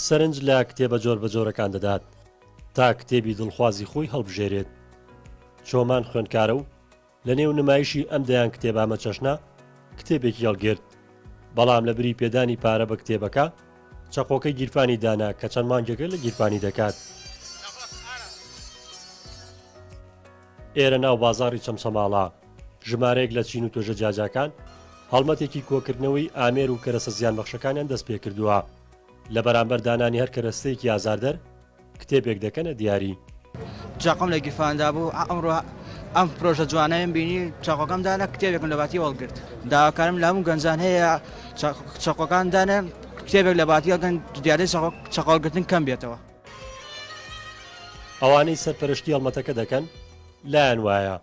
سەرنج لە کتێبە جۆر بە جۆرەکان دەدات تا کتێبی دڵخوازی خۆی هەڵبژێرێت. چۆمان خوێندکارە و لە نێو نمایشی ئەم دەیان کتێبامە چەشنا کتێبێکی هەڵگرت، بەڵام لە بری پێدانی پارە بە کتێبەکە چەقۆکەی گیرفانی دانا کە چەند مانگێکە لە گیرفانی دەکات. ئێرە ناو بازاڕی چەمچەماڵا ژمارەیەک لە چین و توێژە جاجاکان هەڵمەتێکی کۆکردنەوەی ئامێر و کەرەسە زیان بەخشەکانیان دەست پێ کردووە لە بەرامبەر دانانی هەر کەرەستەیەکی ئازاردەر کتێبێک دەکەنە دیاری. چاقۆم لە گیرفاندا بوو ئەمڕۆ ئەم پرۆژە جوانەیەم بینی چاقۆکەم دانا کتێبێکم لە باتی هەڵگرت. داواکارم لە هەموو گەنجان هەیە چاقۆکان دانێ کتێبێک لە باتی هەڵگرن دیارەی چاقۆڵگرتن کەم بێتەوە. ئەوانەی سەرپەرشتی هەڵمەتەکە دەکەن لایەن وایە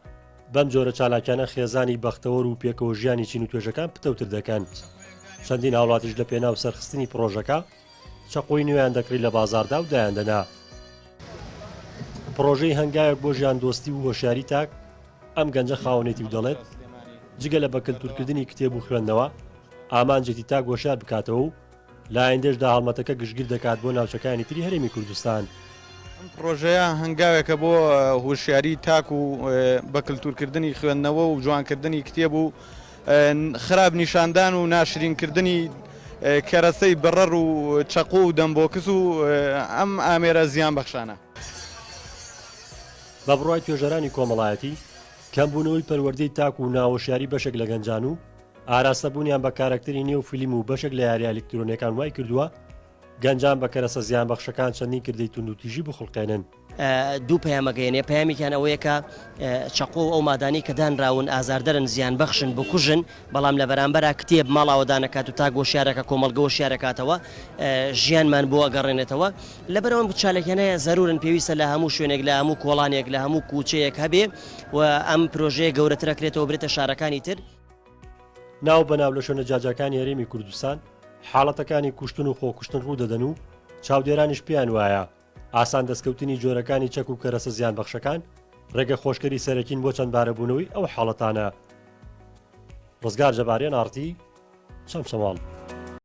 بەم جۆرە چالاکیانە خێزانی بەختەوەر و پێکەوە ژیانی چین و توێژەکان پتەوتر دەکەن. چەندین هاوڵاتیش لە پێناو سەرخستنی پرۆژەکە چەقۆی نوێیان دەکڕی لە بازاردا و دایاندەنا. پرۆژەی هەنگاوێک بۆ ژیان دۆستی و هۆشیاری تاک ئەم گەنجە خاوەنێتی و دەڵێت جگە لە بەکەلتورکردنی کتێب و خوێندنەوە ئامانجێتی تاک هۆشیار بکاتەوە و لە ئایندێشدا هەڵمەتەکە گشتگیر دەکات بۆ ناوچەکانی تری هەرێمی کوردستان. ئەم پرۆژەیە هەنگاوێکە بۆ هوشیاری تاک و بەکەلتورکردنی خوێندنەوە و جوانکردنی کتێب و خراپ نیشاندان و ناشرینکردنی کەرەسەی بڕەڕ و چەقۆ و دەمبۆکس و ئەم ئامێرە زیان بەخشانە. بە بڕوای توێژەرانی کۆمەڵایەتی کەمبوونەوەی پەروەردەی تاک و ناوەشیاری بەشێک لە گەنجان و ئاراستەبوونیان بە کارکتەری نێو فیلم و بەشێک لە یاریە ئەلکترۆنیەکان وای کردووە گەنجان بە کەرەسە زیان بەخشەکان چەندین کردەی تونند و تیژی بخڵقێنن. دوو پەیامەگەیەنێ پەیامێکیان ئەوەیە کە چەقۆ ئەو مادانی کە دانراون ئازاردەرن زیان بەخشن بکوژن، بەڵام لە بەرامبەرە کتێب ماڵاوە دانەکات و تا گۆشیارەکە کۆمەڵگە شیارەکاتەوە ژیانمان بۆ ئەگەڕێنێتەوە. لەبەرەوە چالێکیانەیە زەرورن پێویستە لە هەموو شوێنێک لە هەموو کۆڵانێک لە هەموو کوچەیەک هەبێ و ئەم پرۆژەیە گەورەترەکرێتەوە برێتە شارەکانی تر. ناو بەناو لە شوێنە جاجاکانی هەرێمی کوردستان حاڵەتەکانی کوشتن و خۆکوشتن ڕوو دەدەن و چاودێرانیش پێیان وایە ئاسان دەستکەوتنی جۆرەکانی چەک و کەرەسە زیان بەخشەکان ڕێگە خۆشکەری سەرەکین بۆ چەند بارەبوونەوەی ئەو حاڵەتانە. ڕزگار جەباریان ئارتی چەمچەماڵ.